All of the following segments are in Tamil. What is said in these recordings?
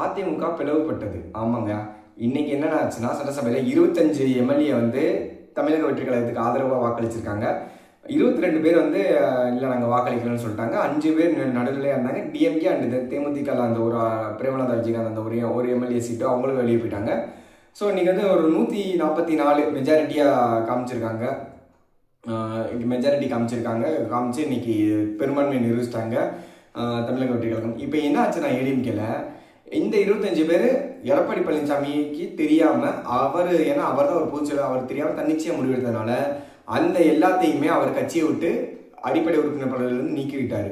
அதிமுக பிளவுபட்டது. ஆமாங்க. இன்னைக்கு என்னென்ன ஆச்சுன்னா, சட்டசபையில் 25 எம்எல்ஏ வந்து தமிழக வெற்றி கழகத்துக்கு ஆதரவாக வாக்களிச்சிருக்காங்க. 22 பேர் வந்து இல்லை நாங்கள் வாக்களிக்கலன்னு சொல்லிட்டாங்க. 5 பேர் நடுநிலையாக இருந்தாங்க. டிஎம்கே அண்ட் தேமுதிக அந்த ஒரு பிரேமலதா விஜயகாந்த் அந்த ஒரு எம்எல்ஏ சீட்டோ அவங்களும் வெளியே போயிட்டாங்க. ஸோ இன்றைக்கி வந்து ஒரு 144 மெஜாரிட்டியாக காமிச்சிருக்காங்க. காமிச்சு இன்னைக்கு பெரும்பான்மையை நிரூபிச்சிட்டாங்க தமிழக வெற்றி கழகம். இப்போ என்ன ஆச்சுன்னா, ஏடிஎம்கேல இந்த 25 பேர் எடப்பாடி பழனிசாமிக்கு தெரியாமல் ஏன்னா அவர் தான் ஒரு பொதுச்செயலாளர், அவர் தெரியாமல் தன்னிச்சையாக முடிவெடுத்ததுனால அந்த எல்லாத்தையுமே அவர் கட்சியை விட்டு அடிப்படை உறுப்பினர் பதவியிலிருந்து நீக்கிவிட்டார்.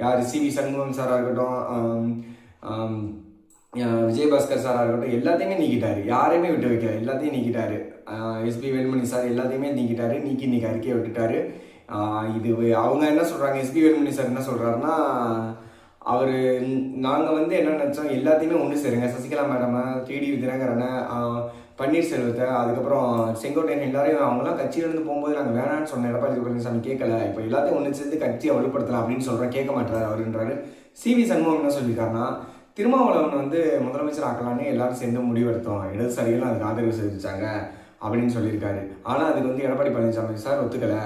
யார் சிவி சண்முகம் சாராக இருக்கட்டும், விஜயபாஸ்கர் சாராக இருக்கட்டும், எல்லாத்தையுமே நீக்கிட்டாரு. யாரையுமே விட்டு வைக்கல, எல்லாத்தையும் நீக்கிட்டாரு. எஸ்பி வேலுமணி சார் எல்லாத்தையுமே நீக்கிட்டாரு. இன்னைக்கு அறிக்கையை விட்டுட்டாரு. இது அவங்க என்ன சொல்கிறாங்க, எஸ்பி வேலுமணி சார் என்ன சொல்கிறாருன்னா, நாங்கள் வந்து என்ன நினச்சோம், எல்லாத்தையுமே ஒன்று சேருங்க, சசிகலா மேடமை, டிடி தினகரனை, பன்னீர்செல்வத்தை, அதுக்கப்புறம் செங்கோட்டையன் எல்லாரையும் அவங்களாம் கட்சியிலேருந்து போகும்போது நாங்கள் வேணான்னு சொன்னோம். எடப்பாடி பழனிசாமி கேட்கல, இப்போ எல்லாத்தையும் ஒன்று சேர்ந்து கட்சியை வலுப்படுத்தலாம் அப்படின்னு சொல்கிறேன், கேட்க மாட்டாரு அவருன்றாரு. சிவி சண்முகம் என்ன சொல்லியிருக்காருன்னா, திருமாவளவன் வந்து முதலமைச்சர் ஆக்கலான்னு எல்லாரும் சேர்ந்து முடிவெடுத்தோம், இடதுசாரிகள் அதுக்கு ஆதரவு தெரிவித்தாங்க அப்படின்னு சொல்லியிருக்காரு. ஆனால் அதுக்கு வந்து எடப்பாடி பழனிசாமி சார் ஒத்துக்கலை.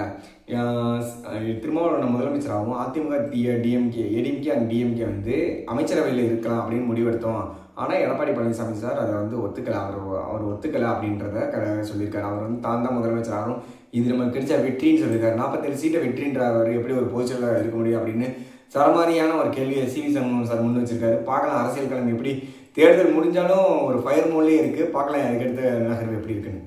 திருமாவளவன் முதலமைச்சராகவும் அதிமுக ஏடிஎம்கே அண்ட் டிஎம்கே வந்து அமைச்சரவையில் இருக்கலாம் அப்படின்னு முடிவெடுத்தோம். ஆனால் எடப்பாடி பழனிசாமி சார் அதை வந்து ஒத்துக்கலை. அவர் ஒத்துக்கலை அப்படின்றத சொல்லியிருக்காரு. அவர் வந்து தான் முதலமைச்சராகும், இது நமக்கு கிடைச்ச வெற்றின்னு சொல்லியிருக்காரு. 47 சீட்டை வெற்றின்ற அவர் எப்படி ஒரு பொதுச்செயலாளர் இருக்க முடியும் அப்படின்னு சரமாரியான ஒரு கேள்வியை சிவி சண்முகம் சார் முன் வச்சிருக்காரு. பார்க்கலாம் அரசியல் களம் எப்படி, தேர்தல் முடிஞ்சாலும் ஒரு ஃபயர் மோட்லேயே இருக்குது. பார்க்கலாம் அதுக்கடுத்த நகர்வு எப்படி இருக்குன்னு.